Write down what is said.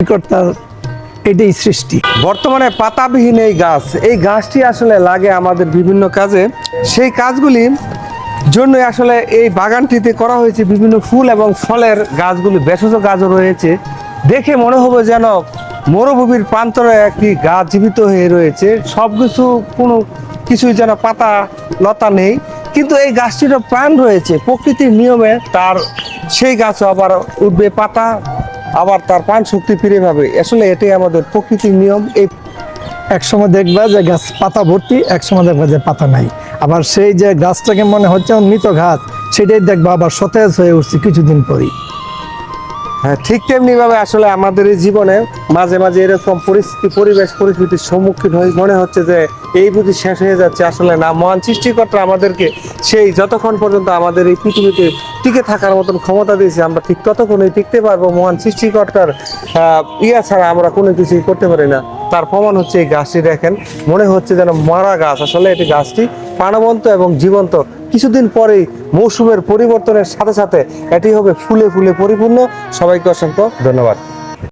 সৃষ্টিকর্তার এটাই সৃষ্টি। বর্তমানে পাতাবিহীন এই গাছটি আসলে লাগে আমাদের বিভিন্ন কাজে। সেই কাজগুলি জন্য আসলে এই বাগানটিতে করা হয়েছে বিভিন্ন ফুল এবং ফলের গাছগুলি, ভেষজ গাছও রয়েছে। দেখে মনে হবে যেন মরুভূমির প্রান্তরে একটি গাছ জীবিত হয়ে রয়েছে। সবকিছু কোনো কিছুই যেন পাতা লতা নেই, কিন্তু এই গাছটিরও প্রাণ রয়েছে। প্রকৃতির নিয়মে তার সেই গাছও আবার উঠবে পাতা, আবার তার প্রাণ শক্তি ফিরে পাবে। আসলে এটাই আমাদের প্রকৃতির নিয়ম। এই এক সময় দেখবা যে গাছ পাতা ভর্তি, এক সময় দেখবা যে পাতা নাই। আবার সেই যে গাছটাকে মনে হচ্ছে মৃত ঘাস, সেটাই দেখবা আবার সতেজ হয়ে উঠছে কিছুদিন পরেই। হ্যাঁ, ঠিক তেমনি ভাবে আসলে আমাদের এই জীবনে মাঝে মাঝে এরকম পরিস্থিতির সম্মুখীন হই, মনে হচ্ছে যে এই বুঝি শেষ হয়ে যাচ্ছে। আসলে না, মহান সৃষ্টিকর্তা আমাদেরকে সেই যতক্ষণ পর্যন্ত আমাদের এই পৃথিবীতে টিকে থাকার মতন ক্ষমতা দিয়েছে, আমরা ঠিক ততক্ষণই টিকতে পারবো। মহান সৃষ্টিকর্তার ইয়া ছাড়া আমরা কোনো কিছুই করতে পারি না। তার প্রমাণ হচ্ছে এই গাছটি দেখেন, মনে হচ্ছে যেন মারা গাছ। আসলে এটি গাছটি প্রাণবন্ত এবং জীবন্ত। কিছুদিন পরেই মৌসুমের পরিবর্তনের সাথে সাথে এটি হবে ফুলে ফুলে পরিপূর্ণ। সবাইকে অসংখ্য ধন্যবাদ।